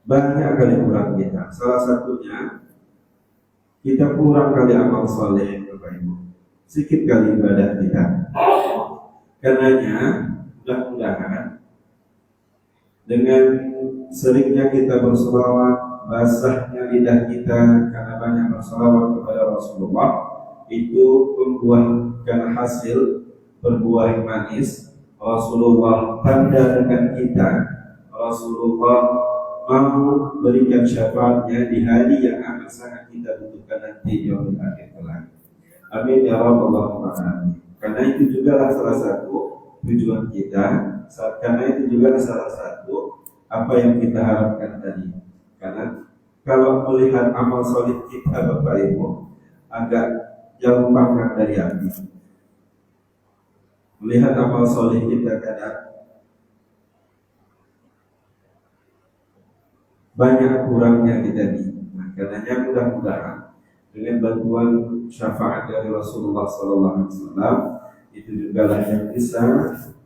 banyak kali kurang kita. Salah satunya kita kurang kali amal soleh, Bapak Ibu. Sedikit kali ibadah kita. Karenanya mudah-mudahan dengan seringnya kita berselawat, basahnya lidah kita karena banyak berselawat kepada Rasulullah, itu membuahkan hasil berbuah manis. Rasulullah tanda dengan kita, Rasulullah mau berikan syafaatnya di hari yang amat sangat kita butuhkan nanti yaumul akhir kelak. Amin ya rabbal alamin. Karena itu juga salah satu tujuan kita, karena itu juga salah satu apa yang kita harapkan tadi. Karena kalau melihat amal solid kita, Bapak Ibu, agak jauh pangkat dari api. Melihat amal solid kita kadang banyak kurangnya kita di. Nah, karenanya mudah-mudahan dengan bantuan syafaat dari Rasulullah SAW itu juga lah yang bisa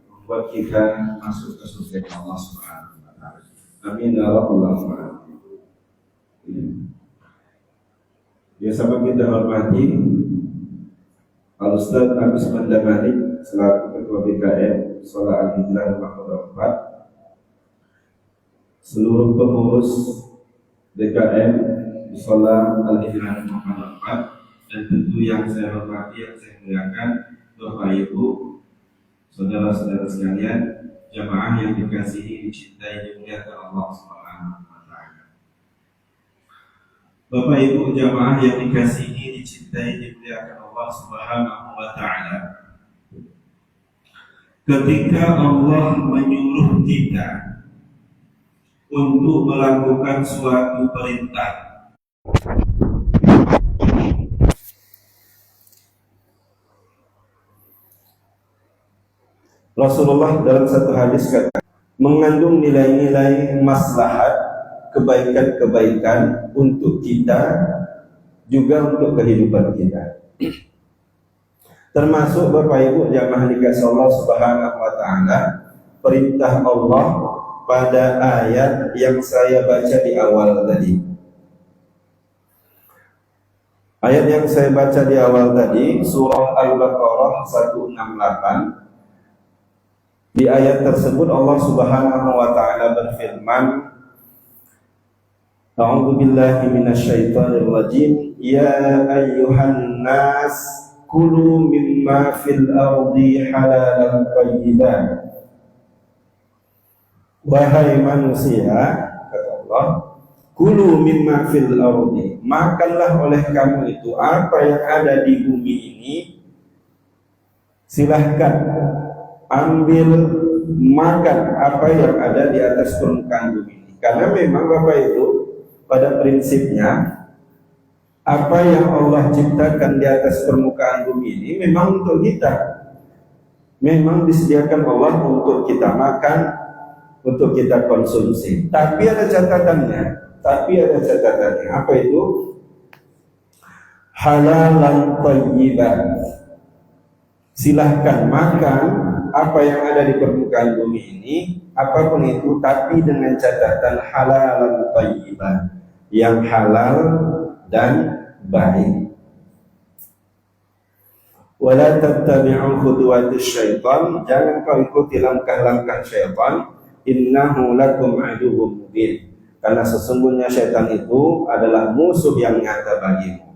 membuat kita masuk ke surga Allah Subhanahu wa taala. Amin ya rabbal alamin. Ya, sahabat kita hormati, Al-Ustaz Agus Mandamani selaku Ketua BKM Shalah Al-Hijrah Mahmud 4, seluruh pengurus BKM Shalah Al-Hijrah Mahmud 4, dan tentu yang saya hormati, yang saya muliakan, Bapak Ibu, saudara-saudara sekalian, jamaah yang dikasihi, dicintai, dimuliakan Allah Subhanahu wa taala. Bapak Ibu jamaah yang dikasihi, dicintai, dimuliakan Allah Subhanahu wa taala. Ketika Allah menyuruh kita untuk melakukan suatu perintah, Rasulullah dalam satu hadis kata, mengandung nilai-nilai maslahat, kebaikan-kebaikan untuk kita, juga untuk kehidupan kita. Termasuk Bapak Ibu jamaah dikasih Allah Subhanahu wa taala, perintah Allah pada ayat yang saya baca di awal tadi. Ayat yang saya baca di awal tadi, surah Al-Baqarah 168. Di ayat tersebut Allah Subhanahu wa taala berfirman, A'udzu billahi minasyaitonir rajim, ya ayyuhan nas kulu mimma fil ardi halalan thayyiban. Wahai manusia, kata Allah, kulu mimma fil ardi, makanlah oleh kamu itu apa yang ada di bumi ini. Silahkan ambil makan apa yang ada di atas permukaan bumi ini. Karena memang Bapak itu pada prinsipnya apa yang Allah ciptakan di atas permukaan bumi ini memang untuk kita. Memang disediakan Allah untuk kita makan, untuk kita konsumsi. Tapi ada catatannya. Apa itu? Halalan thayyiban. Silahkan makan apa yang ada di permukaan bumi ini, apapun itu, tapi dengan catatan halalan thayyiban, yang halal dan baik. Wala tattabi'u khutuwatis syaitan, jangan kau ikuti langkah-langkah syaitan, innahu lakum aduwwum mubin, karena sesungguhnya syaitan itu adalah musuh yang nyata bagimu.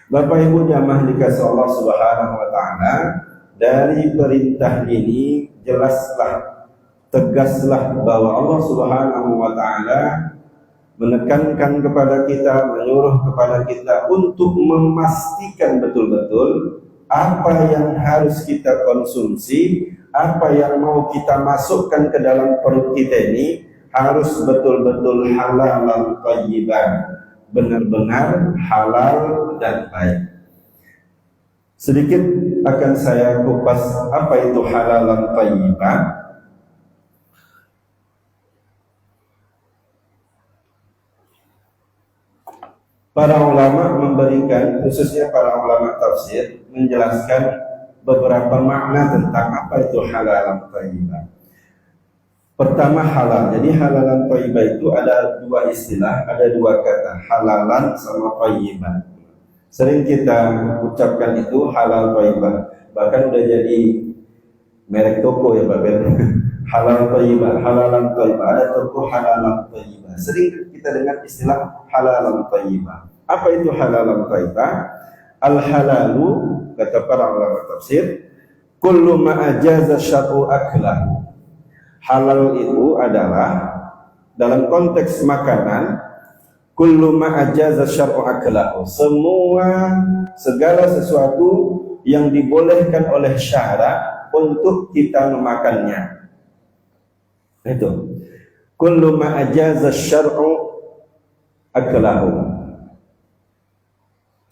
Bapak Ibu jamaah dikasih Allah Subhanahu wa taala, dari perintah ini jelaslah, tegaslah bahwa Allah Subhanahu wa taala menekankan kepada kita, menyuruh kepada kita untuk memastikan betul-betul apa yang harus kita konsumsi, apa yang mau kita masukkan ke dalam perut kita ini harus betul-betul halal dan thayyiban, benar-benar halal dan baik. Sedikit akan saya kupas apa itu halal dan thayyiban. Para ulama memberikan, khususnya para ulama tafsir, menjelaskan beberapa makna tentang apa itu halal dan thayyiban. Pertama halal. Jadi halalan thayyibah itu ada dua istilah, ada dua kata, halalan sama thayyiban. Sering kita ucapkan itu halal thayyibah. Bahkan udah jadi merek toko ya Pak Ben. Halal thayyibah, halalan thayyibah. Ada toko halalan thayyibah. Sering kita dengar istilah halalan thayyibah. Apa itu halalan thayyibah? Al halalu, kata para ulama tafsir, kullu ma ajaza syar'u aklahu. Halal itu adalah dalam konteks makanan, kullu ma ajaza syar'u aklahu, segala sesuatu yang dibolehkan oleh syara untuk kita memakannya. Itu kullu ma ajaza syar'u aklahu,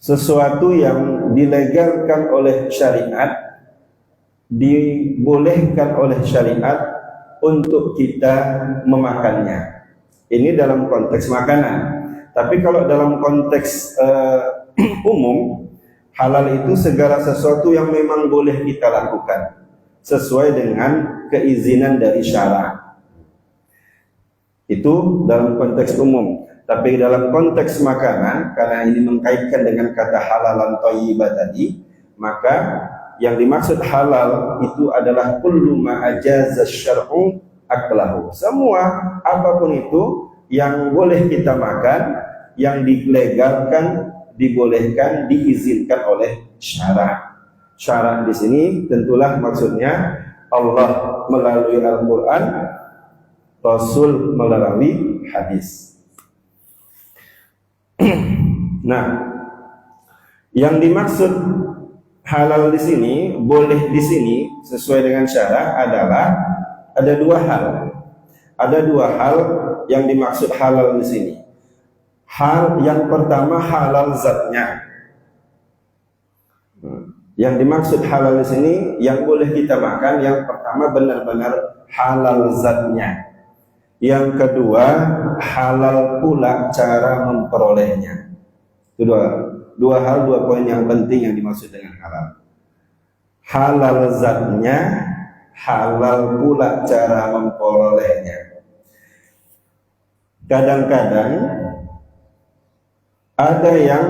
sesuatu yang dilegalkan oleh syariat, dibolehkan oleh syariat untuk kita memakannya. Ini dalam konteks makanan. Tapi kalau dalam konteks umum, halal itu segala sesuatu yang memang boleh kita lakukan sesuai dengan keizinan dari syara. Itu dalam konteks umum. Tapi dalam konteks makanan, karena ini mengkaitkan dengan kata halalan thayyibah tadi, maka yang dimaksud halal itu adalah kullu ma ajaza syar'u aklahu. Semua apapun itu yang boleh kita makan, yang dilegalkan, dibolehkan, diizinkan oleh syara. Syara di sini tentulah maksudnya Allah melalui Al-Qur'an, Rasul melalui hadis. Nah, yang dimaksud halal di sini, boleh di sini sesuai dengan syara adalah ada dua hal. Ada dua hal yang dimaksud halal di sini. Hal yang pertama halal zatnya. Yang dimaksud halal di sini yang boleh kita makan, yang pertama benar-benar halal zatnya. Yang kedua halal pula cara memperolehnya. Itu dua hal, dua poin yang penting yang dimaksud dengan halal. Halal zatnya, halal pula cara memperolehnya. Kadang-kadang ada yang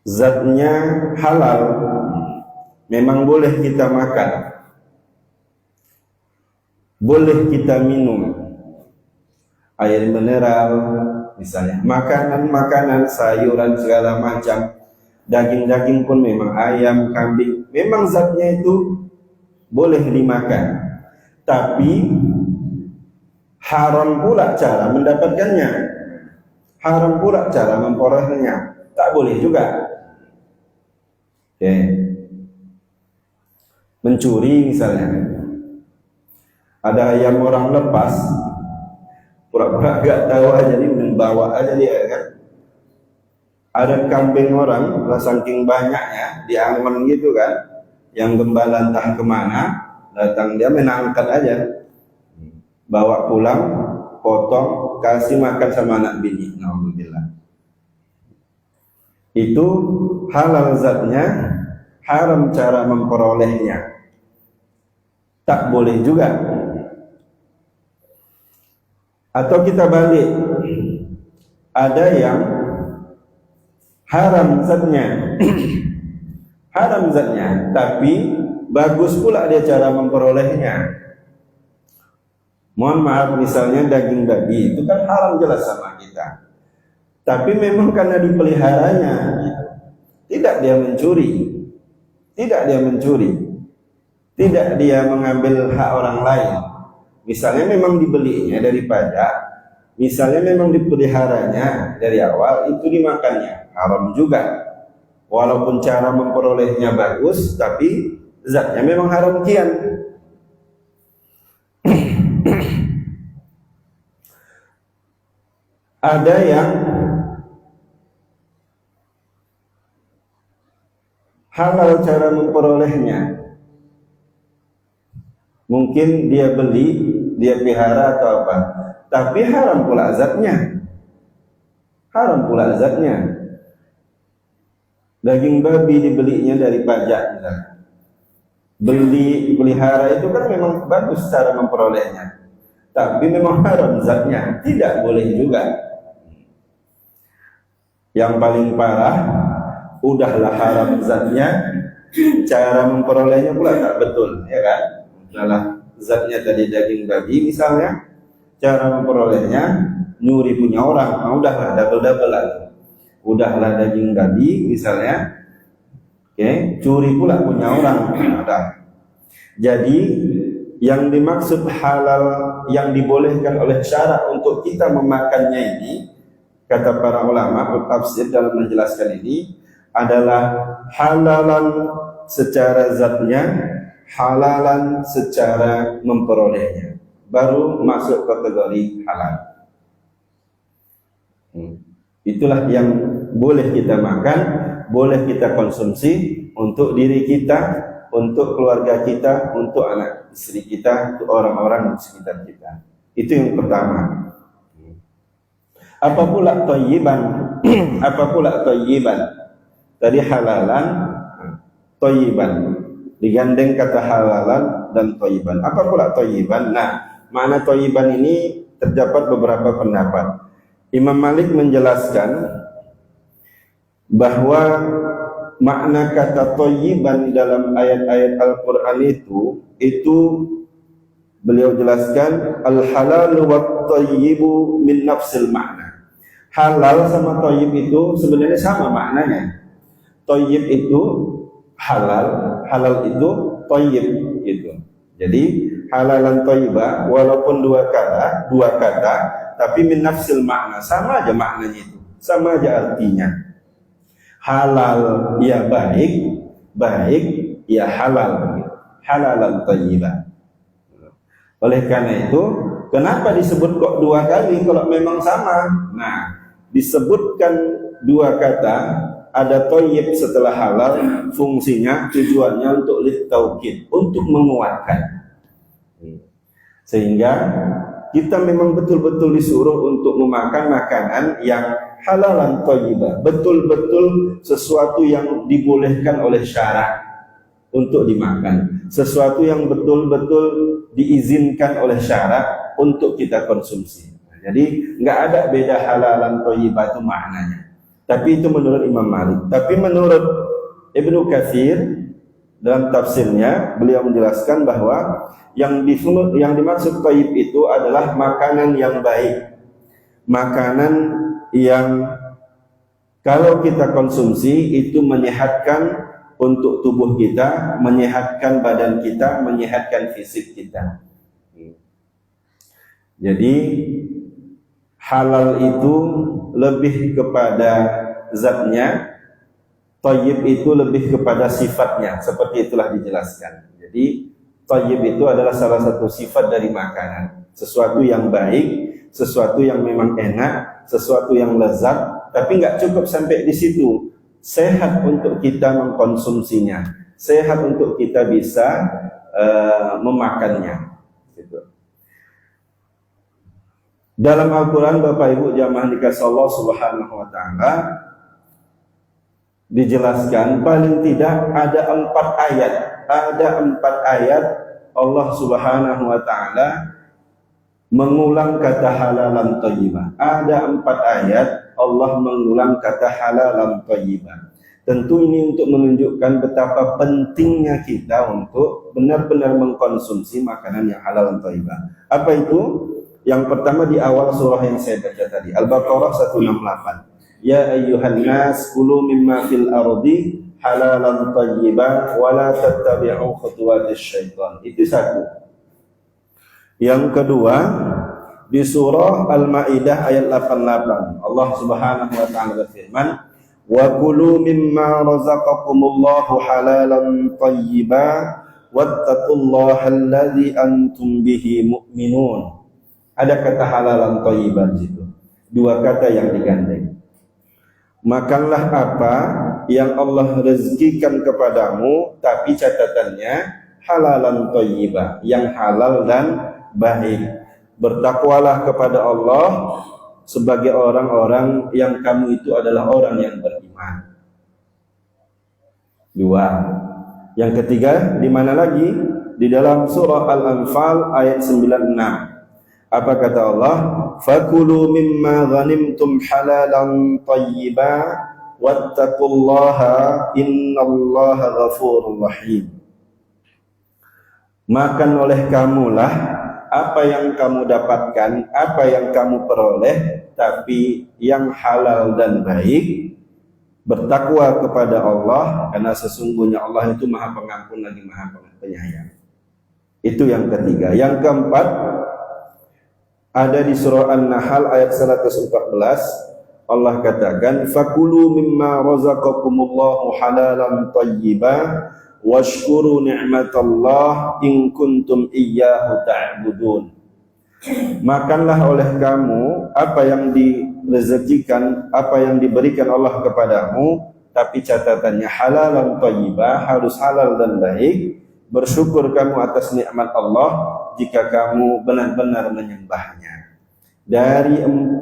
zatnya halal, memang boleh kita makan, boleh kita minum, air mineral misalnya, makanan-makanan, sayuran segala macam, daging-daging pun memang ayam, kambing, memang zatnya itu boleh dimakan. Tapi haram pula cara mendapatkannya, haram pula cara memperolehnya, tak boleh juga. Oke. Mencuri misalnya, ada ayam orang lepas, pura-pura gak tahu aja, dia membawa aja dia kan. Ada kambing orang, saking banyaknya diangon gitu kan, yang gembala entah kemana datang, dia menangkap aja, bawa pulang, potong, kasih makan sama anak bini. Alhamdulillah. Itu halal zatnya, haram cara memperolehnya. Tak boleh juga. Atau kita balik, ada yang haram zatnya, haram zatnya, tapi bagus pula dia cara memperolehnya. Mohon maaf, misalnya daging babi itu kan haram jelas sama kita, tapi memang karena dipeliharanya, tidak dia mencuri, tidak dia mencuri, tidak dia mengambil hak orang lain. Misalnya memang dibelinya dari pajak, misalnya memang dipeliharanya dari awal, itu dimakannya, haram juga. Walaupun cara memperolehnya bagus, tapi zatnya memang haram kian. Ada yang halal cara memperolehnya, mungkin dia beli, dia pelihara atau apa, tapi haram pula zatnya, haram pula zatnya. Daging babi dibelinya dari pajak misalnya, pelihara itu kan memang bagus cara memperolehnya, tapi memang haram zatnya, tidak boleh juga. Yang paling parah, udahlah haram zatnya, cara memperolehnya pula tak betul, ya kan? Udahlah zatnya tadi daging babi misalnya, cara memperolehnya nyuri punya orang, udahlah double lah. Udahlah daging babi misalnya, curi pula punya orang. Nah, jadi yang dimaksud halal yang dibolehkan oleh syarak untuk kita memakannya ini, kata para ulama tafsir dalam menjelaskan ini, adalah halalan secara zatnya, halalan secara memperolehnya, baru masuk kategori halal. Itulah yang boleh kita makan, boleh kita konsumsi untuk diri kita, untuk keluarga kita, untuk anak istri kita, untuk orang-orang di sekitar kita. Itu yang pertama. Apa pula thayyiban? Apa pula thayyiban? Tadi halalan, thayyiban. Digandeng kata halalan dan thayyiban. Apa pula thayyiban? Nah, makna thayyiban ini terdapat beberapa pendapat. Imam Malik menjelaskan bahwa makna kata thayyiban dalam ayat-ayat Al-Quran itu beliau jelaskan al-halalu wa thayyibu min nafsil makna. Halal sama thayyib itu sebenarnya sama maknanya. Thayyib itu halal, halal itu thayyib gitu. Jadi halalan thayyibah walaupun dua kata tapi min nafsil makna, sama aja maknanya itu, sama aja artinya. Halal ya baik, baik ya halal, halalan thayyibah. Oleh karena itu, kenapa disebut kok dua kali kalau memang sama? Nah, disebutkan dua kata, ada thayyib setelah halal, fungsinya, tujuannya untuk litaukid, untuk menguatkan. Sehingga kita memang betul-betul disuruh untuk memakan makanan yang halalan thayyibah, betul-betul sesuatu yang dibolehkan oleh syarak untuk dimakan, sesuatu yang betul-betul diizinkan oleh syarak untuk kita konsumsi. Jadi nggak ada beda halalan thayyibah itu maknanya. Tapi itu menurut Imam Malik. Tapi menurut Ibnu Katsir dalam tafsirnya, beliau menjelaskan bahwa yang dimaksud thayyib itu adalah makanan yang baik, makanan yang kalau kita konsumsi itu menyehatkan untuk tubuh kita, menyehatkan badan kita, menyehatkan fisik kita. Jadi halal itu lebih kepada zatnya, thayyib itu lebih kepada sifatnya, seperti itulah dijelaskan. Jadi thayyib itu adalah salah satu sifat dari makanan, sesuatu yang baik, sesuatu yang memang enak, sesuatu yang lezat, tapi nggak cukup sampai di situ. Sehat untuk kita mengkonsumsinya, sehat untuk kita bisa memakannya. Gitu. Dalam Al-Quran, Bapak Ibu jamaah dikasih Allah Subhanahu Wa Taala, dijelaskan paling tidak ada 4 ayat Allah Subhanahu Wa Taala mengulang kata halalan thayyibah. Ada 4 ayat Allah mengulang kata halalan thayyibah. Tentu ini untuk menunjukkan betapa pentingnya kita untuk benar-benar mengkonsumsi makanan yang halalan thayyibah. Apa itu? Yang pertama di awal surah yang saya baca tadi, Al-Baqarah 168. Ya ayyuhan nas kulu mimma fil ardi halalan thayyiban wa la tattabi'u khutuwatis syaitan. Itu satu. Yang kedua di surah Al-Maidah ayat 88, Allah Subhanahu wa taala berfirman, wa kulu mimma razaqakumullahu halalan thayyiban wattaqullaha alladzi antum bihi mu'minun. Ada kata halalan thayyiban di situ. 2 kata yang digandeng. Makanlah apa yang Allah rezekikan kepadamu, tapi catatannya halalan thayyibah, yang halal dan baik. Bertakwalah kepada Allah sebagai orang-orang yang kamu itu adalah orang yang beriman. 2. Yang ketiga, di mana lagi? Di dalam surah Al-Anfal ayat 96. Apa kata Allah? Fakulu mimma ghanimtum halalan tayyiba wattaqullaha innallaha ghafurur rahim. Makan oleh kamulah apa yang kamu dapatkan, apa yang kamu peroleh, tapi yang halal dan baik. Bertakwa kepada Allah, karena sesungguhnya Allah itu Maha Pengampun lagi Maha Penyayang. Itu yang ketiga. Yang keempat ada di surah An-Nahl ayat 114. Allah katakan, fakulu mimma razaqakumullahu halalan tayyiba washkuru ni'matallah in kuntum iyyahu ta'budun. Makanlah oleh kamu apa yang direzekikan, apa yang diberikan Allah kepadamu, tapi catatannya halalan thayyibah, harus halal dan baik. Bersyukur kamu atas nikmat Allah jika kamu benar-benar menyembahnya. Dari 4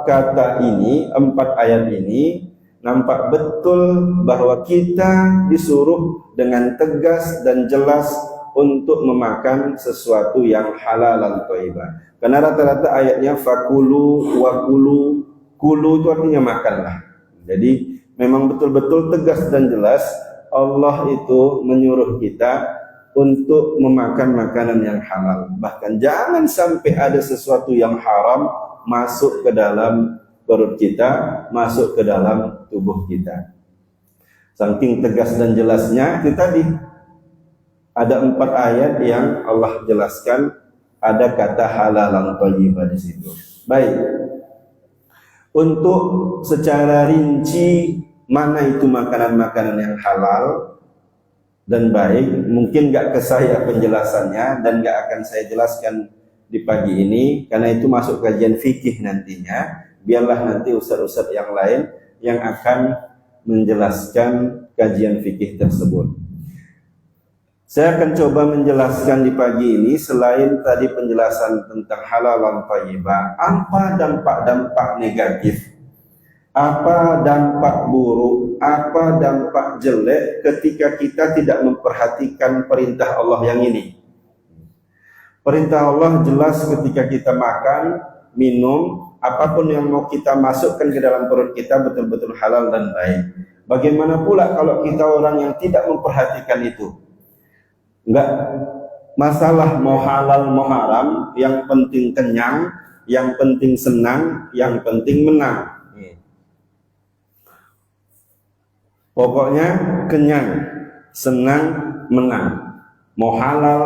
kata ini, 4 ayat ini, nampak betul bahwa kita disuruh dengan tegas dan jelas untuk memakan sesuatu yang halal dan thayyibah. Karena rata-rata ayatnya fakulu wa kulu, kulu itu artinya makanlah. Jadi memang betul-betul tegas dan jelas Allah itu menyuruh kita untuk memakan makanan yang halal. Bahkan jangan sampai ada sesuatu yang haram masuk ke dalam perut kita, masuk ke dalam tubuh kita. Saking tegas dan jelasnya, itu tadi ada 4 ayat yang Allah jelaskan ada kata halalan thayyibah di situ. Baik. Untuk secara rinci mana itu makanan-makanan yang halal dan baik, mungkin gak ke saya penjelasannya dan gak akan saya jelaskan di pagi ini karena itu masuk kajian fikih nantinya. Biarlah nanti ustaz-ustaz yang lain yang akan menjelaskan kajian fikih tersebut. Saya akan coba menjelaskan di pagi ini selain tadi penjelasan tentang halal dan thayyibah, apa dampak-dampak negatif, apa dampak buruk, apa dampak jelek ketika kita tidak memperhatikan perintah Allah yang ini. Perintah Allah jelas ketika kita makan, minum, apapun yang mau kita masukkan ke dalam perut kita betul-betul halal dan baik. Bagaimana pula kalau kita orang yang tidak memperhatikan itu? Enggak masalah mau halal mau haram, yang penting kenyang, yang penting senang, yang penting menang. Pokoknya kenyang, senang, menang. Mau halal,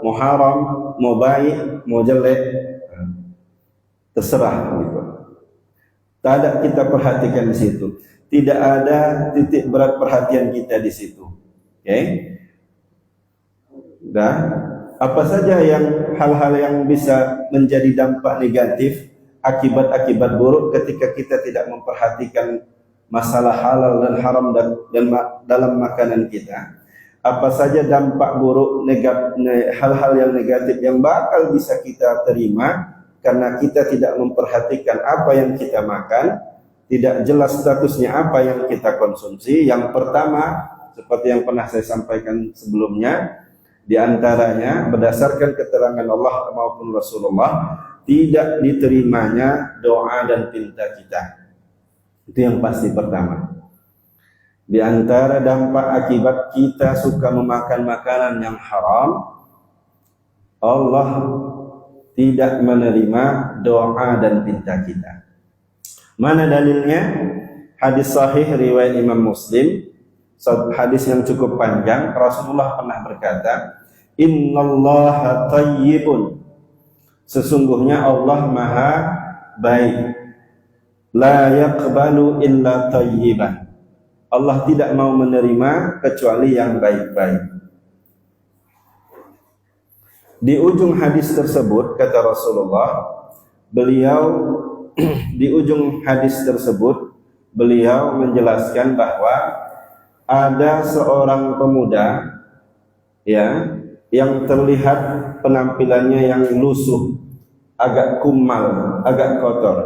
mau haram, mau baik, mau jelek, terserah gitu. Tak ada kita perhatikan di situ. Tidak ada titik berat perhatian kita di situ. Oke? Dan apa saja yang hal-hal yang bisa menjadi dampak negatif, akibat-akibat buruk ketika kita tidak memperhatikan masalah halal dan haram dan dalam makanan kita. Apa saja dampak buruk, hal-hal yang negatif yang bakal bisa kita terima karena kita tidak memperhatikan apa yang kita makan, tidak jelas statusnya apa yang kita konsumsi. Yang pertama, seperti yang pernah saya sampaikan sebelumnya, di antaranya berdasarkan keterangan Allah maupun Rasulullah, tidak diterimanya doa dan pinta kita. Itu yang pasti pertama. Di antara dampak akibat kita suka memakan makanan yang haram, Allah tidak menerima doa dan pinta kita. Mana dalilnya? Hadis sahih riwayat Imam Muslim, hadis yang cukup panjang. Rasulullah pernah berkata, innallaha tayyibun, sesungguhnya Allah maha baik, la yaqbalu illa tayyiban, Allah tidak mau menerima kecuali yang baik-baik. Di ujung hadis tersebut kata Rasulullah, di ujung hadis tersebut beliau menjelaskan bahwa ada seorang pemuda ya yang terlihat penampilannya yang lusuh, agak kumal, agak kotor.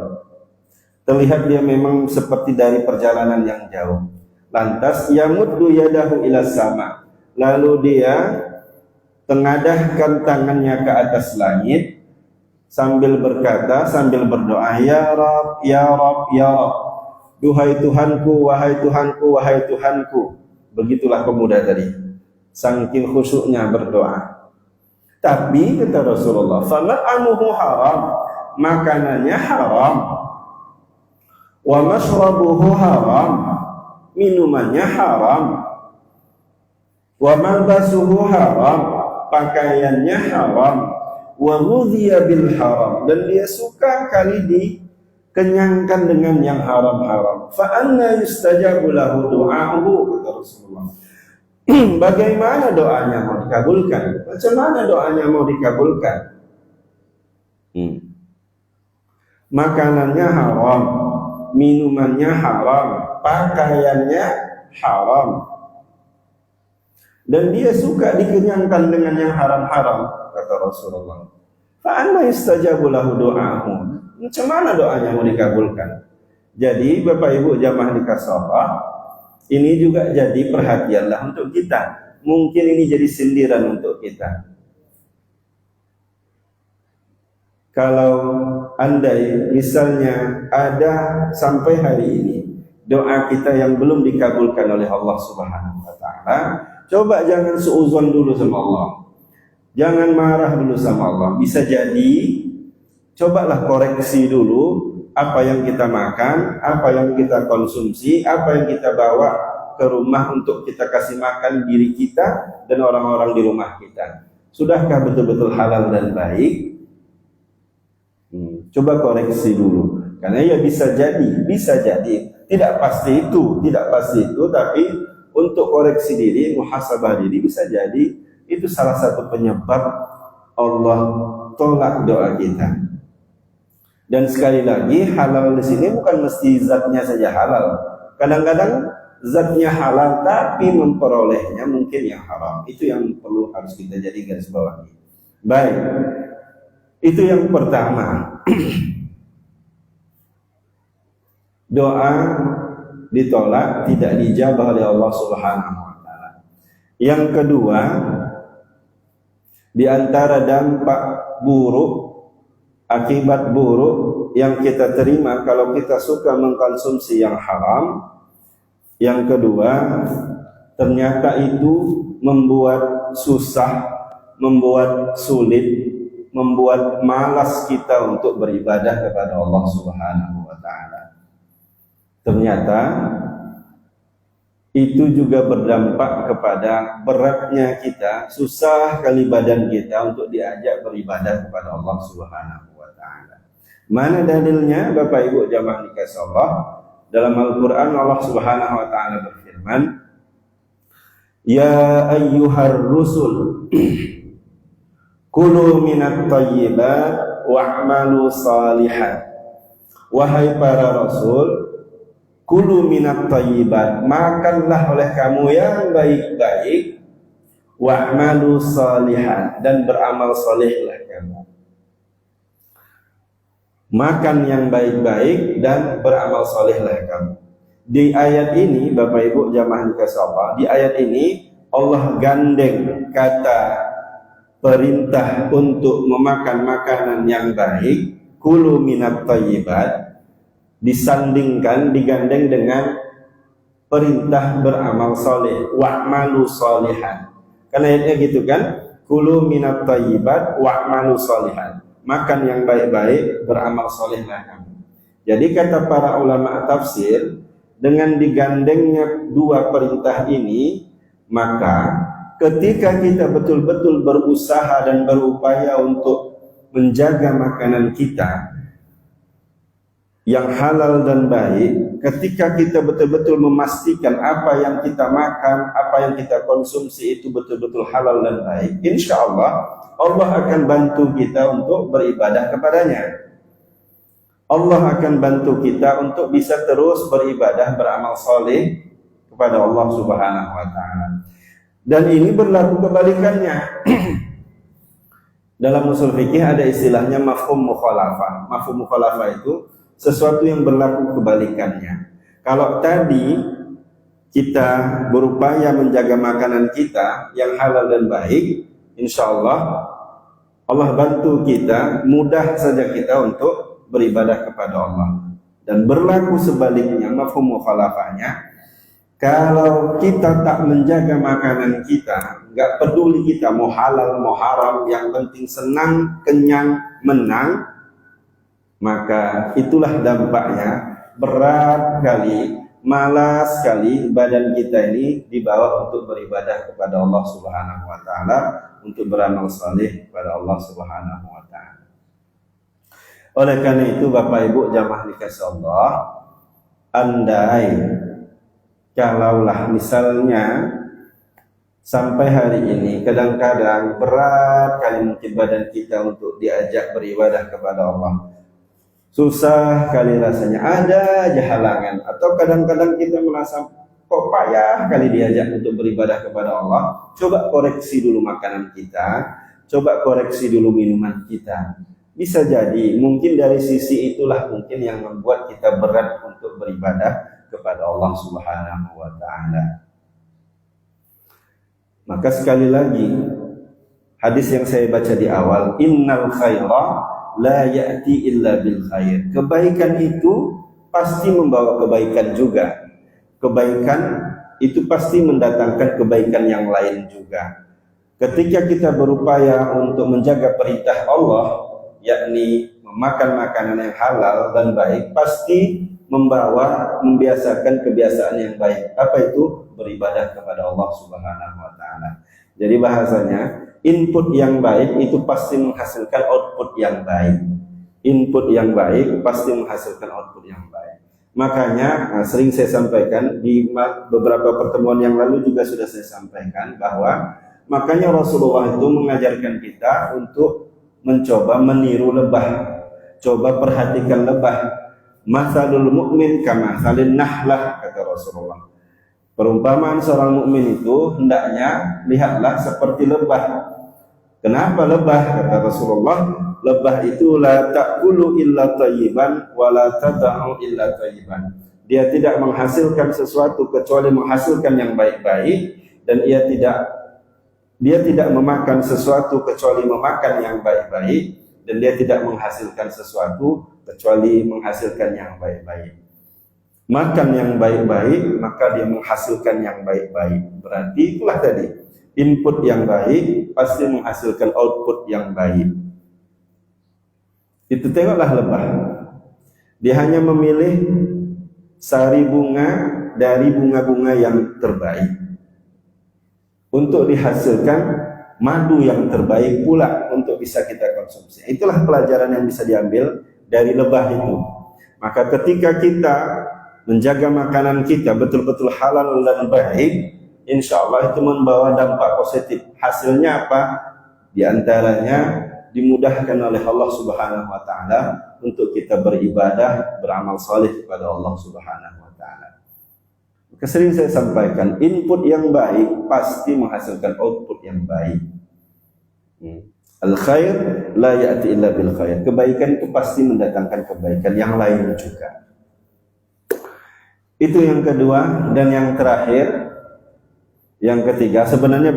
Terlihat dia memang seperti dari perjalanan yang jauh. Lantas yamuddu yadahu ila sama, lalu dia tengadahkan tangannya ke atas langit sambil berkata, sambil berdoa, ya Rabb, ya Rabb, ya Rabb, duhai Tuhanku, wahai Tuhanku, wahai Tuhanku. Begitulah pemuda tadi, saking khusyuknya berdoa. Tapi kata Rasulullah, fama'amuhu haram, makanannya haram, wa mashrabuhu haram, minumannya haram, wa malbasuhu haram, pakaiannya haram, wa ghudhiya bil haram, dan dia suka kali dikenyangkan dengan yang haram-haram. Fa anna yustajabu lahu du'a'uhu, kata Rasulullah. Bagaimana doanya mau dikabulkan? Macam mana doanya mau dikabulkan? Makanannya haram, minumannya haram, pakaiannya haram, dan dia suka dikenyangkan dengan yang haram-haram, kata Rasulullah. Fa anna yustajabu lahu du'a'uhu. Macam mana doanya mau dikabulkan? Jadi Bapak Ibu jamaah dikasih Allah, ini juga jadi perhatianlah untuk kita. Mungkin ini jadi sindiran untuk kita. Kalau andai misalnya ada sampai hari ini doa kita yang belum dikabulkan oleh Allah Subhanahu wa taala, coba jangan suuzon dulu sama Allah. Jangan marah dulu sama Allah. Bisa jadi cobalah koreksi dulu apa yang kita makan, apa yang kita konsumsi, apa yang kita bawa ke rumah untuk kita kasih makan diri kita dan orang-orang di rumah kita. Sudahkah betul-betul halal dan baik? Coba koreksi dulu. Karena ya bisa jadi. Tidak pasti itu, tapi untuk koreksi diri, muhasabah diri, bisa jadi itu salah satu penyebab Allah tolak doa kita. Dan sekali lagi, halal di sini bukan mesti zatnya saja halal. Kadang-kadang zatnya halal tapi memperolehnya mungkin yang haram. Itu yang perlu harus kita jadi garis bawahi. Baik. Itu yang pertama. Doa ditolak, tidak dijabah oleh Allah Subhanahu wa taala. Yang kedua, di antara dampak buruk, akibat buruk yang kita terima kalau kita suka mengkonsumsi yang haram, yang kedua, ternyata itu membuat susah, membuat sulit, membuat malas kita untuk beribadah kepada Allah Subhanahu wa taala. Ternyata itu juga berdampak kepada beratnya kita, susah kali badan kita untuk diajak beribadah kepada Allah Subhanahu wa taala. Mana dalilnya Bapak Ibu jamaah dikasih Allah? Dalam Al-Qur'an Allah Subhanahu wa taala berfirman, "Ya ayyuhar rusul kulu minat thayyibat wa'malu salihan." Wahai para rasul, kulu minat thayyibat, makanlah oleh kamu yang baik-baik, wa'malu salihan, dan beramal salehlah kamu. Makan yang baik-baik dan beramal salehlah kamu. Di ayat ini Bapak Ibu jamaah dikasih Allah, di ayat ini Allah gandeng kata perintah untuk memakan makanan yang baik, kulu minat thayyibat, disandingkan, digandeng dengan perintah beramal soleh, wa'malu solehan. Karena ayatnya gitu kan, kulu minat thayyibat wa'malu solehan, makan yang baik-baik, beramal solehlah kamu. Jadi kata para ulama tafsir, dengan digandengnya dua perintah ini, maka ketika kita betul-betul berusaha dan berupaya untuk menjaga makanan kita yang halal dan baik, ketika kita betul-betul memastikan apa yang kita makan, apa yang kita konsumsi itu betul-betul halal dan baik, insya Allah Allah akan bantu kita untuk beribadah kepadanya. Allah akan bantu kita untuk bisa terus beribadah, beramal soleh kepada Allah Subhanahu wa taala. Dan ini berlaku kebalikannya. Dalam usul fikih ada istilahnya mafhum mukhalafah. Mafhum mukhalafah itu sesuatu yang berlaku kebalikannya. Kalau tadi kita berupaya menjaga makanan kita yang halal dan baik, insya Allah Allah bantu kita, mudah saja kita untuk beribadah kepada Allah. Dan berlaku sebaliknya, mafhum mukhalafahnya, kalau kita tak menjaga makanan kita, nggak peduli kita mau halal mau haram, yang penting senang, kenyang, menang, maka itulah dampaknya. Berat kali, malas sekali badan kita ini dibawa untuk beribadah kepada Allah Subhanahu wa taala, untuk beramal saleh kepada Allah Subhanahu wa taala. Oleh karena itu Bapak Ibu jamaah dikasih Allah, andai kalaulah misalnya sampai hari ini kadang-kadang berat kali mungkin badan kita untuk diajak beribadah kepada Allah, susah kali rasanya, ada aja halangan, atau kadang-kadang kita merasa kok payah kali diajak untuk beribadah kepada Allah, coba koreksi dulu makanan kita, coba koreksi dulu minuman kita. Bisa jadi mungkin dari sisi itulah mungkin yang membuat kita berat untuk beribadah kepada Allah Subhanahu wa taala. Maka sekali lagi hadis yang saya baca di awal, innal khaira la ya'ti illa bil khair. Kebaikan itu pasti membawa kebaikan juga. Kebaikan itu pasti mendatangkan kebaikan yang lain juga. Ketika kita berupaya untuk menjaga perintah Allah, yakni memakan makanan yang halal dan baik, pasti membiasakan kebiasaan yang baik. Apa itu? Beribadah kepada Allah Subhanahu wa taala. Jadi bahasanya, input yang baik itu pasti menghasilkan output yang baik. Input yang baik pasti menghasilkan output yang baik. Makanya sering saya sampaikan di beberapa pertemuan yang lalu juga sudah saya sampaikan bahwa makanya Rasulullah itu mengajarkan kita untuk mencoba meniru lebah. Coba perhatikan lebah. Masalul mu'min kama salin nahlah, kata Rasulullah. Perumpamaan seorang mukmin itu hendaknya lihatlah seperti lebah. Kenapa lebah? Kata Rasulullah, lebah itu la ta'kulu illa thayyiban wa la tad'u illa thayyiban. Dia tidak menghasilkan sesuatu kecuali menghasilkan yang baik-baik, dan dia tidak memakan sesuatu kecuali memakan yang baik-baik, dan dia tidak menghasilkan sesuatu kecuali menghasilkan yang baik-baik. Makan yang baik-baik, maka dia menghasilkan yang baik-baik. Berarti itulah tadi, input yang baik pasti menghasilkan output yang baik. Itu tengoklah lebah. Dia hanya memilih sari bunga dari bunga-bunga yang terbaik untuk dihasilkan madu yang terbaik pula untuk bisa kita konsumsi. Itulah pelajaran yang bisa diambil dari lebah itu. Maka ketika kita menjaga makanan kita betul-betul halal dan baik, insya Allah itu membawa dampak positif. Hasilnya apa? Di antaranya dimudahkan oleh Allah Subhanahu wa taala untuk kita beribadah, beramal saleh kepada Allah Subhanahu wa taala. Sering saya sampaikan, input yang baik pasti menghasilkan output yang baik. Al khair la ya'ti illa bil khair. Kebaikan itu pasti mendatangkan kebaikan yang lain juga. Itu yang kedua. Dan yang terakhir, yang ketiga, sebenarnya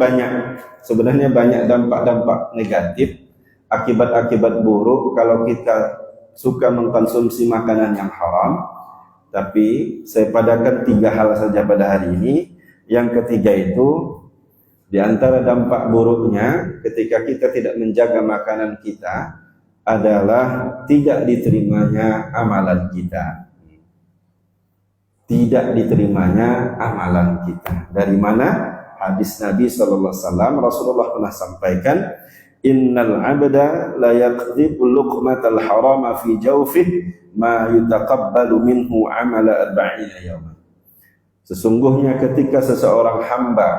banyak dampak-dampak negatif, akibat-akibat buruk kalau kita suka mengkonsumsi makanan yang haram. Tapi saya padakan 3 hal saja pada hari ini. Yang ketiga itu, di antara dampak buruknya ketika kita tidak menjaga makanan kita adalah tidak diterimanya amalan kita. Tidak diterimanya amalan kita. Dari mana? Hadis Nabi sallallahu alaihi wasallam, Rasulullah pernah sampaikan, innal 'abda la yaqdhibu luqmatal harama fi jawfihi ma yutaqabbalu minhu 'amala 40 yawman. Sesungguhnya ketika seseorang hamba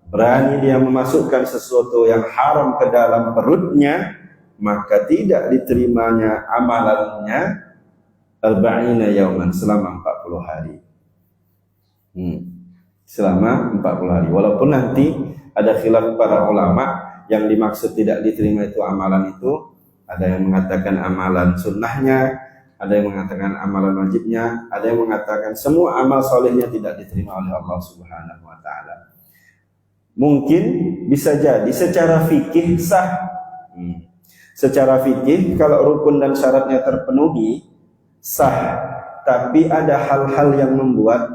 berani dia memasukkan sesuatu yang haram ke dalam perutnya, maka tidak diterimanya amalannya 40 yawman, selama 40 hari. Selama 40 hari. Walaupun nanti ada khilaf para ulama, yang dimaksud tidak diterima itu amalan itu, ada yang mengatakan amalan sunnahnya, ada yang mengatakan amalan wajibnya, ada yang mengatakan semua amal solehnya tidak diterima oleh Allah Subhanahu wa Ta'ala. Mungkin bisa jadi secara fikih sah. Secara fikih kalau rukun dan syaratnya terpenuhi sah, tapi ada hal-hal yang membuat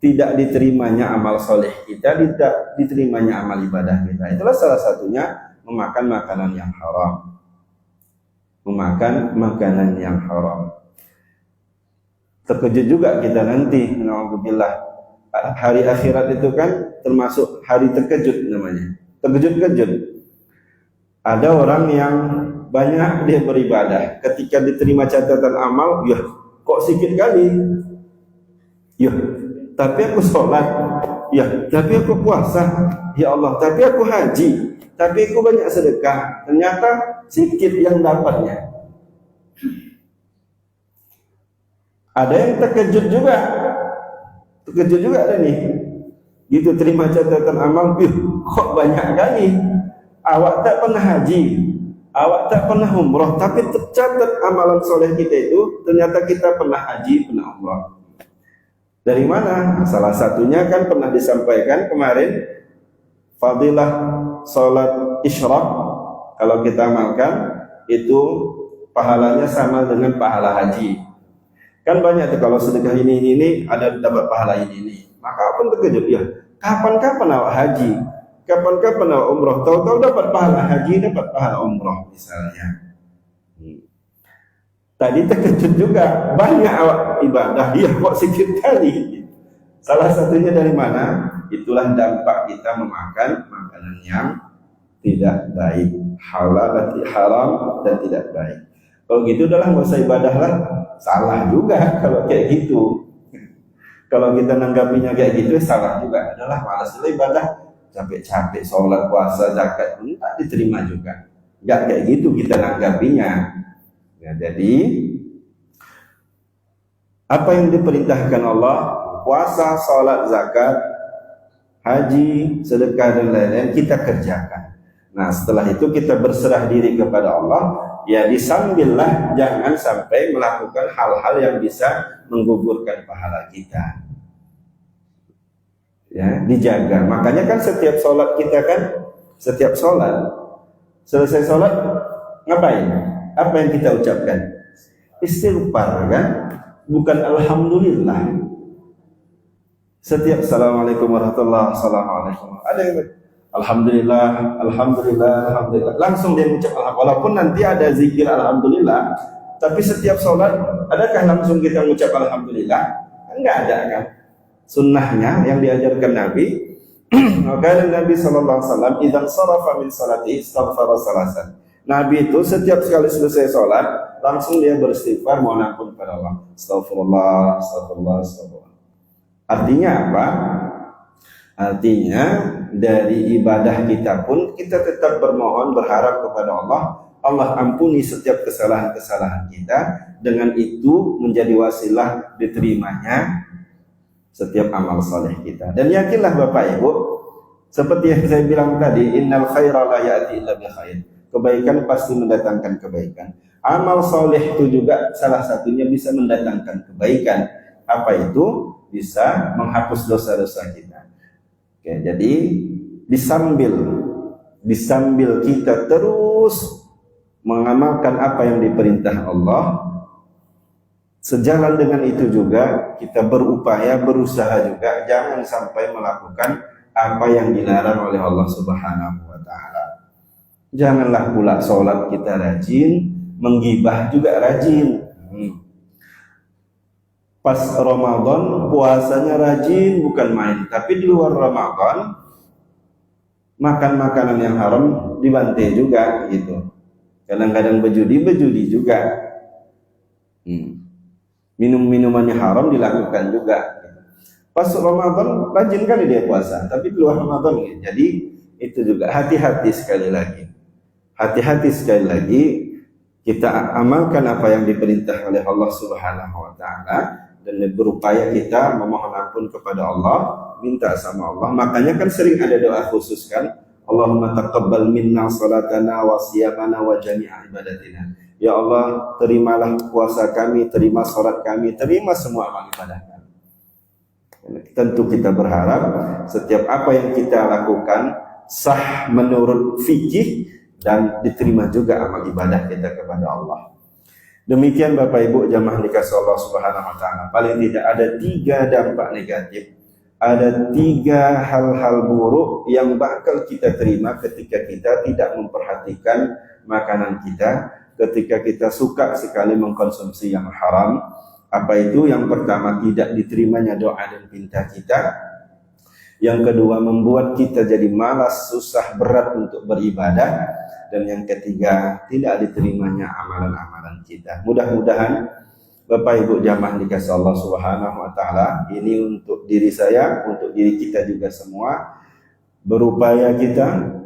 tidak diterimanya amal soleh kita, tidak diterimanya amal ibadah kita. Itulah salah satunya memakan makanan yang haram. Memakan makanan yang haram. Terkejut juga kita nanti, na'udzubillah. Hari akhirat itu kan termasuk hari terkejut namanya. Terkejut-kejut. Ada orang yang banyak dia beribadah, ketika diterima catatan amal, ya kok sedikit kali. Ya, tapi aku sholat. Ya, tapi aku puasa. Ya Allah, tapi aku haji. Tapi aku banyak sedekah. Ternyata sedikit yang dapatnya. Ada yang terkejut juga. Terkejut juga ada nih. Gitu terima catatan amal, kok banyak kali. Awak tak pernah haji, awak tak pernah umrah, tapi tercatat amalan soleh kita itu ternyata kita pernah haji, pernah umrah. Dari mana? Salah satunya kan pernah disampaikan kemarin, fadilah salat isyraq kalau kita amalkan itu pahalanya sama dengan pahala haji. Kan banyak tuh kalau sedekah ini ada dapat pahala ini. Maka pun terkejut ya. Kapan-kapan awak haji? Kapan-kapan awak umrah? Tahu-tahu dapat pahala haji, dapat pahala umrah misalnya. Tadi terkejut juga, banyak awak ibadah, dia kok sedikit kali. Salah satunya dari mana? Itulah dampak kita memakan makanan yang tidak baik, haram dan tidak baik. Kalau gitu udahlah nggak usah ibadah lah. Salah juga kalau kayak gitu. Kalau kita nanggapinya kayak gitu salah juga. Adalah malas dulu ibadah, capek-capek sholat, puasa, zakat pun tak diterima juga. Nggak kayak gitu kita nanggapinya. Ya, jadi apa yang diperintahkan Allah, puasa, sholat, zakat, haji, sedekah dan lain-lain kita kerjakan. Nah setelah itu kita berserah diri kepada Allah. Ya disambillah, jangan sampai melakukan hal-hal yang bisa menggugurkan pahala kita. Ya, dijaga. Makanya kan setiap sholat kita kan, setiap sholat, selesai sholat ngapain? Apa yang kita ucapkan? Istighfar kan? Bukan alhamdulillah. Setiap assalamualaikum warahmatullahi wabarakatuh. Ada yang alhamdulillah, alhamdulillah, alhamdulillah. Langsung dia ucap alhamdulillah. Walaupun nanti ada zikir alhamdulillah, tapi setiap sholat adakah langsung kita mengucap alhamdulillah? Enggak ada kan? Sunnahnya yang diajarkan Nabi, maka Nabi SAW idzan sharafa min salati istaghfara salasan. Nabi itu setiap kali selesai sholat langsung dia beristighfar mohon ampun kepada Allah. Astagfirullah, astagfirullah, astagfirullah. Artinya apa? Artinya dari ibadah kita pun kita tetap bermohon, berharap kepada Allah. Allah ampuni setiap kesalahan-kesalahan kita. Dengan itu menjadi wasilah diterimanya setiap amal soleh kita. Dan yakinlah Bapak Ibu, seperti yang saya bilang tadi, innal khaira la ya'ti illa bi khair. Kebaikan pasti mendatangkan kebaikan. Amal soleh itu juga salah satunya bisa mendatangkan kebaikan. Apa itu? Bisa menghapus dosa-dosa kita. Oke, jadi disambil kita terus mengamalkan apa yang diperintah Allah, sejalan dengan itu juga kita berupaya, berusaha juga jangan sampai melakukan apa yang dilarang oleh Allah Subhanahu wa Ta'ala. Janganlah pula sholat kita rajin, menggibah juga rajin. Pas Ramadan puasanya rajin bukan main, tapi di luar Ramadan makan makanan yang haram dibantai juga gitu. Kadang-kadang berjudi juga. Minum-minumannya haram dilakukan juga. Pas Ramadan rajin kali dia puasa, tapi di luar Ramadan gitu. Jadi itu juga hati-hati sekali lagi. Hati-hati sekali lagi kita amalkan apa yang diperintah oleh Allah Subhanahu wa Ta'ala dan berupaya kita memohon ampun kepada Allah, minta sama Allah. Makanya kan sering ada doa khusus kan, Allahumma taqabbal minna salatana wa siyamana wa jami'a ibadatina. Ya Allah, terimalah puasa kami, terima salat kami, terima semua amal ibadah kami. Tentu kita berharap setiap apa yang kita lakukan sah menurut fikih dan diterima juga amal ibadah kita kepada Allah. Demikian Bapak Ibu jamaah dikasih Allah Subhanahu wa taala. Paling tidak ada 3 dampak negatif. Ada 3 hal-hal buruk yang bakal kita terima ketika kita tidak memperhatikan makanan kita, ketika kita suka sekali mengkonsumsi yang haram. Apa itu? Yang pertama, tidak diterimanya doa dan pinta kita. Yang kedua, membuat kita jadi malas, susah, berat untuk beribadah. Dan yang ketiga, tidak diterimanya amalan-amalan kita. Mudah-mudahan Bapak Ibu jamaah dikasih Allah Subhanahu wa taala, ini untuk diri saya, untuk diri kita juga semua, berupaya kita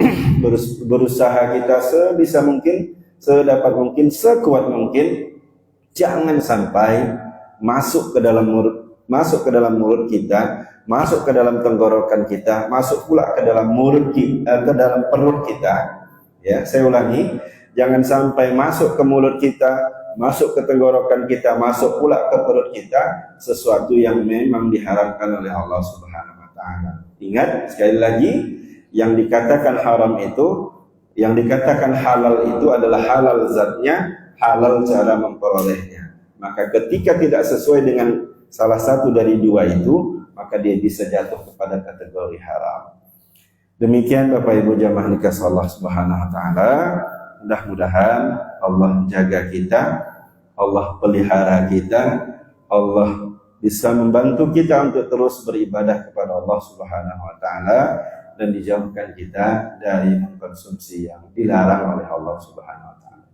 berusaha kita sebisa mungkin, sedapat mungkin, sekuat mungkin, jangan sampai masuk ke dalam mulut kita, masuk ke dalam tenggorokan kita, masuk pula ke dalam mulut kita, ke dalam perut kita. Ya, saya ulangi, jangan sampai masuk ke mulut kita, masuk ke tenggorokan kita, masuk pula ke perut kita, sesuatu yang memang diharamkan oleh Allah Subhanahu wa taala. Ingat sekali lagi, yang dikatakan haram itu, yang dikatakan halal itu adalah halal zatnya, halal cara memperolehnya. Maka ketika tidak sesuai dengan salah satu dari 2 itu, maka dia bisa jatuh kepada kategori haram. Demikian Bapak Ibu jamaah dikasih Allah Subhanahu wa taala. Mudah-mudahan Allah jaga kita, Allah pelihara kita, Allah bisa membantu kita untuk terus beribadah kepada Allah Subhanahu wa taala dan dijauhkan kita dari mengkonsumsi yang dilarang oleh Allah Subhanahu wa taala.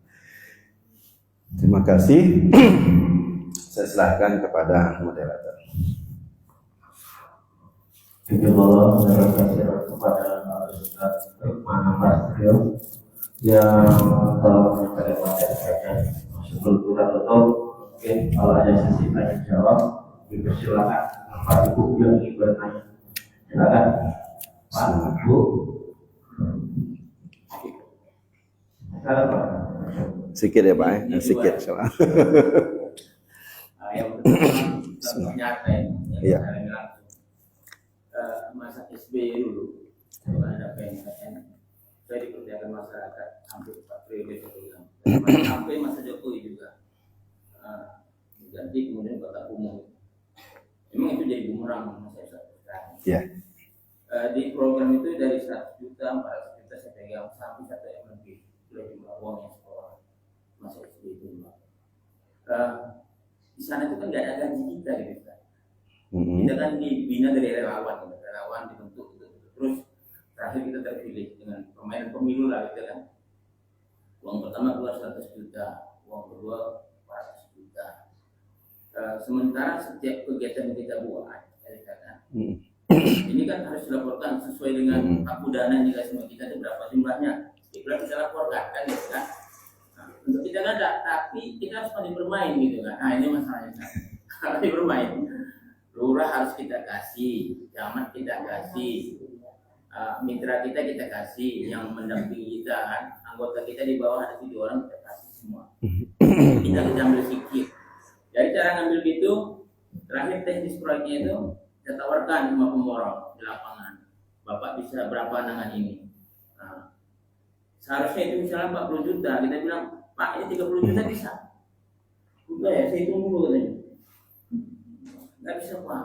Terima kasih. Saya serahkan kepada moderator. Allah terima kepada Ustaz Mana Prasetyo yang telah menyampaikan materi kajian masuk kurang atau mungkin kalau ada sesi tanya jawab dipersilakan Pak Ibu yang ingin bertanya, silakan Pak Ibu. Silakan Pak. Sikit ya Pak, sikit soal. Yang pertama nyata ya. Masa SBY dulu, ada PNKN, saya dikerjakan masyarakat hampir 4 periode sampai masa Jokowi juga ganti kemudian kota umum. Memang itu jadi bumerang masa sekarang. Yeah. Di program itu dari 100 juta, 400 juta saya pegang sampai 1 M lebih sudah jumlah uang yang sekolah masa SBY itu. Di sana itu kan nggak ada gaji kita gitu kan. Kita kan dibina dari relawan dibentuk gitu. Terus terakhir kita terpilih dengan permainan pemilu lah gitu kan. Uang pertama keluar 100 juta, uang kedua 400 juta. Sementara setiap kegiatan kita buat, ini kan harus dilaporkan sesuai dengan aku dana juga semua kita itu berapa jumlahnya. Kita bisa laporkan kan gitu kan. Untuk kita nggak ada, tapi kita harus pandai bermain gitu kan. Nah ini masalahnya kan. Pandai bermain. Lurah harus kita kasih, camat kita kasih, mitra kita kasih, yang mendampingi kita kan, anggota kita di bawah ada 7 orang kita kasih semua. Kita ambil sedikit. Dari cara ngambil gitu, terakhir teknis proyeknya itu kita tawarkan sama pemborong di lapangan. Bapak bisa berapa nangan ini? Nah, seharusnya itu misalnya 40 juta, kita bilang Pak ini 30 juta bisa. Udah ya, saya hitung dulu katanya. Nggak bisa Pak.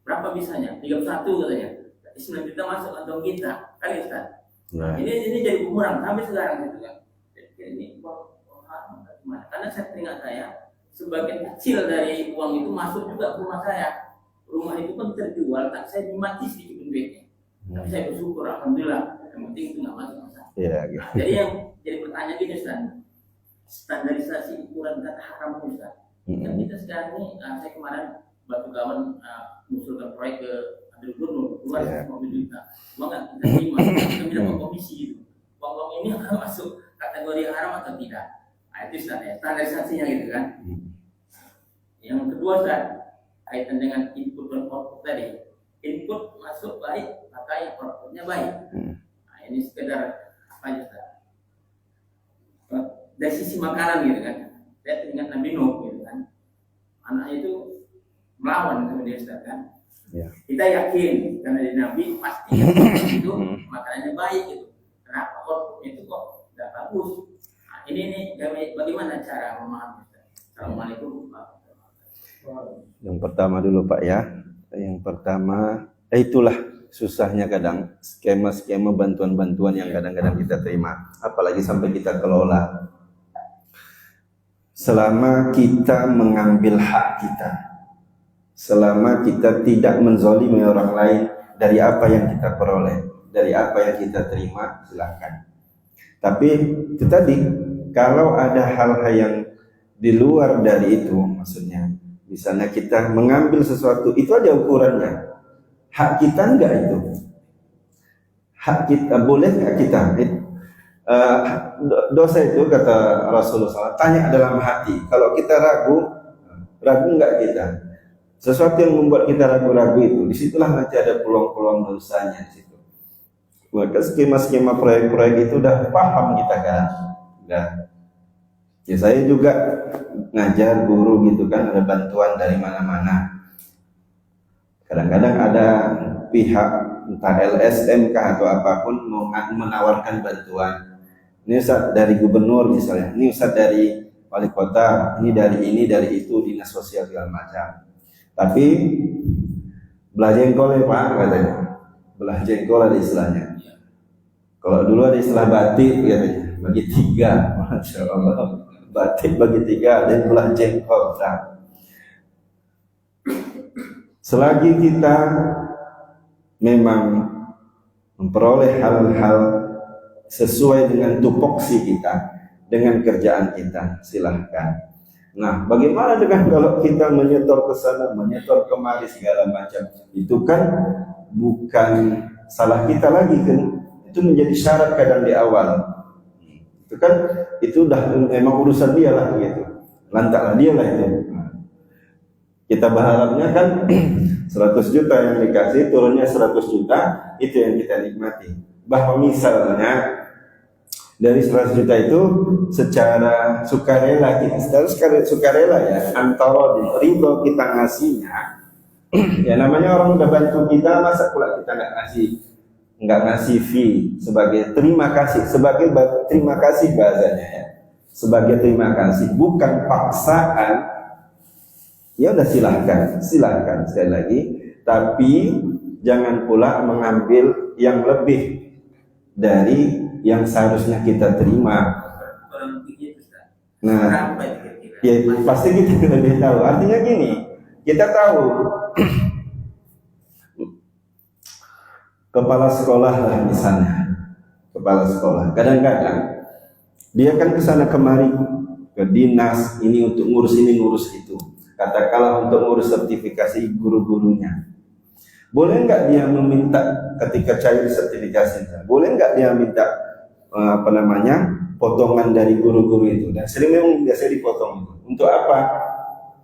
Berapa bisanya? 31 katanya. 9 juta masuk kantong kita. Kan ya Ustaz? Nah, ini jadi bumerang sampai sekarang gitu kan. Jadi ini gimana? Karena saya teringat saya sebagian kecil dari uang itu masuk juga ke rumah saya. Rumah itu kan terjual, tak saya mati sedikit duitnya. Tapi saya bersyukur alhamdulillah. Yang penting itu nggak masuk masalah. Yeah, nah, jadi yang jadi pertanyaan gini Ustaz. Standarisasi ukuran kata haram Ustaz. Kan kita sekarang ini, saya kemarin Batu Kawan mengusulkan proyek ke Ambil Gubernur keluar 50 juta. Cuma nggak kita terima, kita bilang komisi gitu. Uang ini akan masuk kategori haram atau tidak? Nah, itu standarisasinya gitu kan. Yang kedua Ustaz, kaitan dengan input dan output tadi. Input masuk baik, maka yang outputnya baik. Nah, ini sekedar apa aja Ustaz? dari sisi makanan gitu kan, saya teringat Nabi Nuh gitu kan, anaknya itu melawan sama dia Ustaz kan. Ya. Kita yakin karena dari Nabi pasti itu makanannya baik gitu. Kenapa outputnya itu kok nggak bagus? Nah, ini bagaimana cara memahami Ustaz? Assalamualaikum. Yang pertama dulu Pak ya. Yang pertama, itulah susahnya kadang skema-skema bantuan-bantuan yang kadang-kadang kita terima, apalagi sampai kita kelola. Selama kita mengambil hak kita, selama kita tidak menzalimi orang lain dari apa yang kita peroleh, dari apa yang kita terima, silakan. Tapi itu tadi, kalau ada hal-hal yang di luar dari itu, maksudnya misalnya kita mengambil sesuatu, itu ada ukurannya. Hak kita enggak itu? Hak kita, boleh enggak kita? Dosa itu kata Rasulullah SAW, tanya dalam hati. Kalau kita ragu enggak kita? Sesuatu yang membuat kita ragu-ragu itu, disitulah nanti ada peluang-peluang dosanya di situ. Maka skema-skema proyek-proyek itu udah paham kita kan? Udah. Ya saya juga ngajar guru gitu kan, ada bantuan dari mana-mana. Kadang-kadang ada pihak entah LSM kah atau apapun mau menawarkan bantuan. Ini Ustaz dari gubernur misalnya, ini Ustaz dari wali kota, ini dari itu dinas sosial segala macam. Tapi belah jengkol ya Pak katanya, belah jengkol ada istilahnya. Kalau dulu ada istilah batik katanya, bagi 3, Masya Allah, batik bagi 3 dan belah jengkol. Nah, selagi kita memang memperoleh hal-hal sesuai dengan tupoksi kita, dengan kerjaan kita, silahkan. Nah, bagaimana dengan kalau kita menyetor ke sana, menyetor kemari segala macam? Itu kan bukan salah kita lagi kan? Itu menjadi syarat kadang di awal. Itu kan, itu udah memang urusan dia lah gitu. Lantaklah dia lah itu. Kita berharapnya kan 100 juta yang dikasih, turunnya 100 juta, itu yang kita nikmati. Bahwa misalnya dari 100 juta itu secara sukarela, kita sukarela ya, antara ridho kita ngasihnya, ya namanya orang udah bantu kita, masa pula kita nggak ngasih fee sebagai terima kasih, sebagai terima kasih bahasanya ya, sebagai terima kasih, bukan paksaan. Ya udah silahkan sekali lagi, tapi jangan pula mengambil yang lebih dari yang seharusnya kita terima. Nah, ya pasti kita lebih tahu. Artinya gini, kita tahu kepala sekolah lah misalnya, kepala sekolah. Kadang-kadang dia kan kesana kemari ke dinas ini untuk ngurus ini ngurus itu. Katakanlah untuk ngurus sertifikasi guru-gurunya. Boleh nggak dia meminta ketika cair sertifikasi? Boleh nggak dia minta potongan dari guru-guru itu? Dan sering memang biasa dipotong itu. Untuk apa?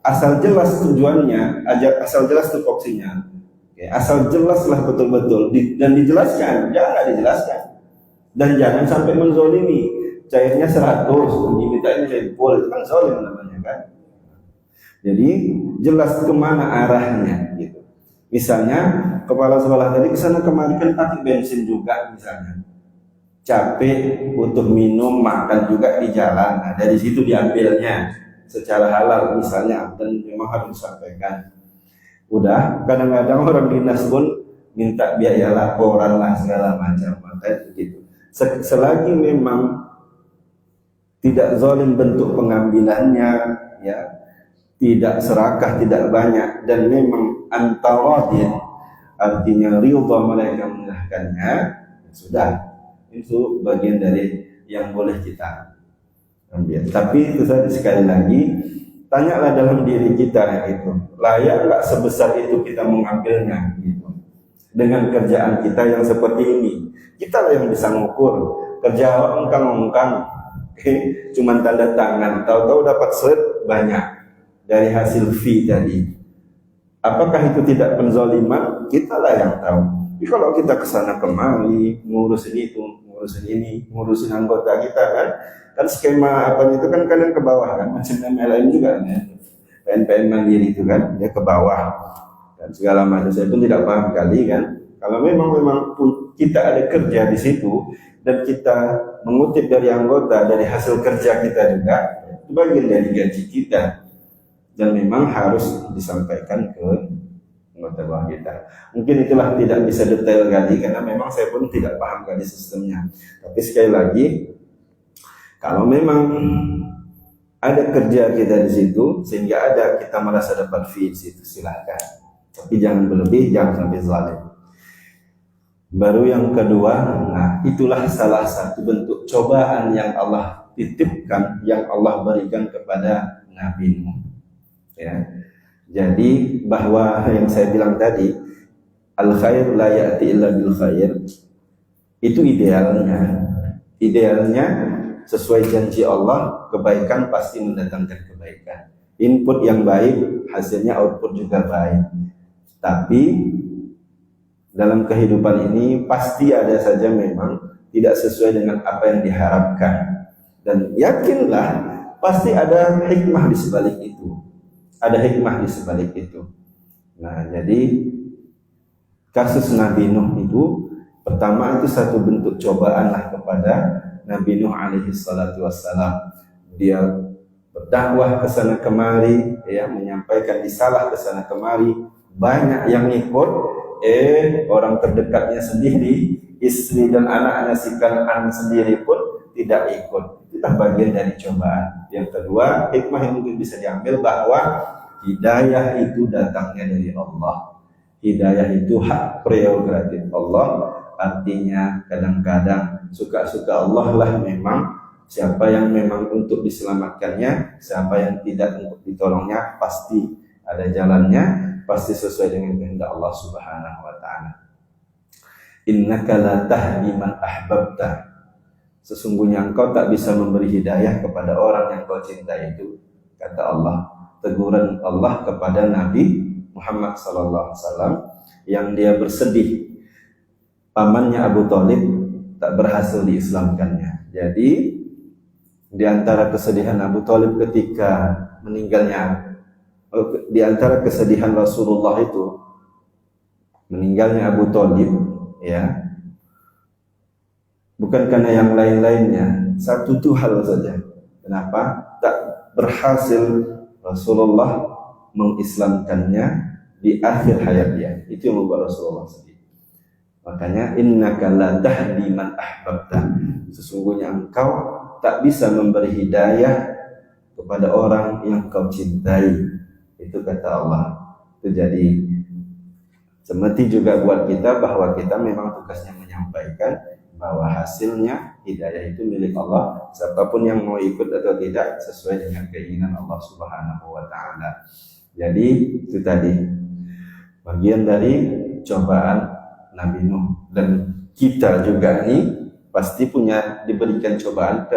Asal jelas tujuannya, asal jelas tupoksinya. Asal jelaslah betul-betul dan dijelaskan, jangan nggak dijelaskan. Dan jangan sampai menzolimi. Cairnya 100, dimintanya 50, itu kan zolim namanya kan. Jadi jelas kemana arahnya gitu. Misalnya kepala sekolah tadi kesana kemari kan pakai bensin juga misalnya. Capek, butuh minum, makan juga di jalan. Nah, dari situ diambilnya secara halal misalnya, dan memang harus disampaikan. Udah, kadang-kadang orang dinas pun minta biaya laporan lah segala macam, makanya begitu. Selagi memang tidak zalim bentuk pengambilannya, ya, tidak serakah, tidak banyak, dan memang antaradin, artinya ridha mereka mengerahkannya, sudah, itu bagian dari yang boleh kita ambil. Tapi itu tadi sekali lagi, tanyalah dalam diri kita itu, layak nggak sebesar itu kita mengambilnya gitu. Dengan kerjaan kita yang seperti ini, kita yang bisa mengukur. Kerja ongkang-ongkang, cuman tanda tangan, tahu-tahu dapat slip banyak dari hasil fee tadi. Apakah itu tidak penzaliman? Kita lah yang tahu. Tapi kalau kita kesana kemari ngurus ini itu, ngurusin ini, ngurusin anggota kita kan. Kan skema apa itu kan kadang ke bawah kan, macam MLM juga kan ya. PNPN mandiri itu kan dia ke bawah dan segala macam. Saya pun tidak paham kali kan. Kalau memang kita ada kerja di situ dan kita mengutip dari anggota dari hasil kerja kita juga, itu bagian dari gaji kita dan memang harus disampaikan ke anggota bawah kita. Mungkin itulah tidak bisa detail kali karena memang saya pun tidak paham kali sistemnya. Tapi sekali lagi, kalau memang ada kerja kita di situ sehingga kita merasa dapat fee di situ, silahkan. Tapi jangan berlebih, jangan sampai zalim. Baru yang kedua, nah itulah salah satu bentuk cobaan yang Allah titipkan, yang Allah berikan kepada Nabi Nuh. Ya. Jadi bahwa yang saya bilang tadi, al khair la ya'ti illa bil khair, itu idealnya. Idealnya sesuai janji Allah, kebaikan pasti mendatangkan kebaikan. Input yang baik, hasilnya output juga baik. Tapi dalam kehidupan ini pasti ada saja memang tidak sesuai dengan apa yang diharapkan. Dan yakinlah pasti ada hikmah di sebalik itu. Ada hikmah di sebalik itu. Nah, jadi kasus Nabi Nuh itu pertama itu satu bentuk cobaan lah kepada Nabi Nuh alaihi salatu wassalam. Dia berdakwah ke sana kemari, ya, menyampaikan risalah ke sana kemari, banyak yang ikut, orang terdekatnya sendiri, istri dan anaknya si Kan'an sendiri pun tidak ikut. Itu bagian dari cobaan. Yang kedua, hikmah yang mungkin bisa diambil bahwa hidayah itu datangnya dari Allah. Hidayah itu hak prerogatif Allah. Artinya kadang-kadang suka-suka Allah lah memang. Siapa yang memang untuk diselamatkannya, siapa yang tidak untuk ditolongnya, pasti ada jalannya. Pasti sesuai dengan kehendak Allah Subhanahu wa taala. Innaka la tahdi man ahbabta. Sesungguhnya engkau tak bisa memberi hidayah kepada orang yang kau cintai itu, kata Allah. Teguran Allah kepada Nabi Muhammad sallallahu alaihi wasallam yang dia bersedih pamannya Abu Thalib tak berhasil diislamkannya. Jadi di antara kesedihan Abu Thalib ketika meninggalnya, di antara kesedihan Rasulullah itu meninggalnya Abu Thalib, ya, bukan karena yang lain-lainnya, satu tuh hal saja. Kenapa tak berhasil Rasulullah mengislamkannya di akhir hayat dia? Itu yang membuat Rasulullah sedih. Makanya innaka la tahdi man ahbabta. Sesungguhnya engkau tak bisa memberi hidayah kepada orang yang kau cintai. Itu kata Allah. Itu jadi semeti juga buat kita bahwa kita memang tugasnya menyampaikan bahwa hasilnya hidayah itu milik Allah. Siapapun yang mau ikut atau tidak sesuai dengan keinginan Allah Subhanahu wa taala. Jadi itu tadi bagian dari cobaan Nabi Nuh, dan kita juga nih pasti punya diberikan cobaan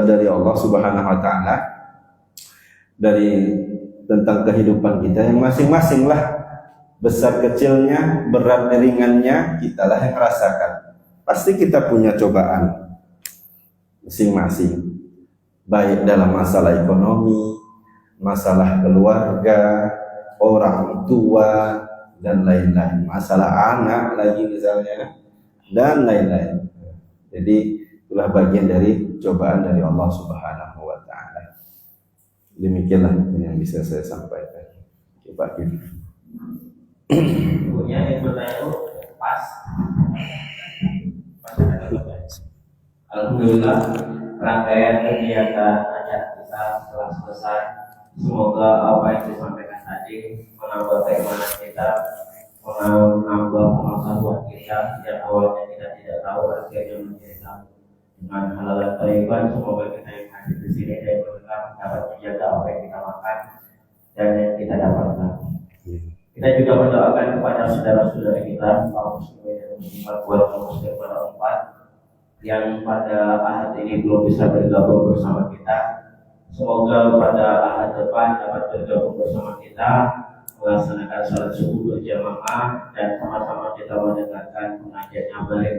dari Allah Subhanahu wa taala dari tentang kehidupan kita yang masing-masing lah, besar kecilnya, berat ringannya, kitalah yang rasakan. Pasti kita punya cobaan masing-masing, baik dalam masalah ekonomi, masalah keluarga, orang tua, dan lain-lain, masalah anak lagi misalnya, dan lain-lain. Jadi itulah bagian dari cobaan dari Allah Subhanahu wa taala. Demikianlah yang bisa saya sampaikan. Coba ini. Punya yang bertanya pas. Alhamdulillah, rangkaian kegiatan acara kita telah selesai. Semoga apa yang disampaikan tadi menambah keimanan kita, menambah pengetahuan kita. Yang awalnya kita tidak tahu, akhirnya menjadi tahu. Dengan halal thayyiban, semoga kita yang hadir di sini dan mendengar dapat menjaga apa yang kita makan dan yang kita dapatkan. Kita juga mendoakan kepada saudara-saudara kita, kaum muslimin dan muslimat, buat kaum muslim pada tempat yang pada ahad ini belum bisa bergabung bersama kita. Semoga pada ahad depan dapat bergabung bersama kita, melaksanakan salat subuh berjamaah dan sama-sama kita mendengarkan pengajian yang baik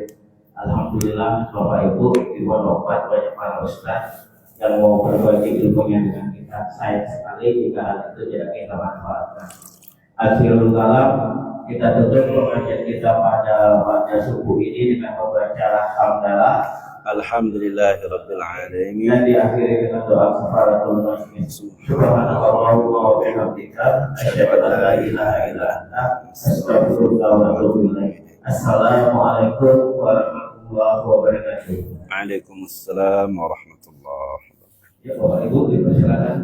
Alhamdulillah Bapak Ibu di wafat banyak para ustaz yang mau berbagi ilmunya dengan kita. Sayang sekali jika hal itu tidak kita manfaatkan. Akhirul kalam, kita tutup pengajian kita pada subuh ini dengan membaca alhamdulillah. Alhamdulillahirabbil alamin. Dan diakhiri dengan doa kafaratul majlis. Subhanallahumma wa bihamdika asyhadu an la ilaha illa anta astaghfiruka wa atubu ilaik. Assalamualaikum warahmatullahi wabarakatuh. Waalaikumsalam warahmatullahi wabarakatuh. Ya Bapak Ibu dipersilakan.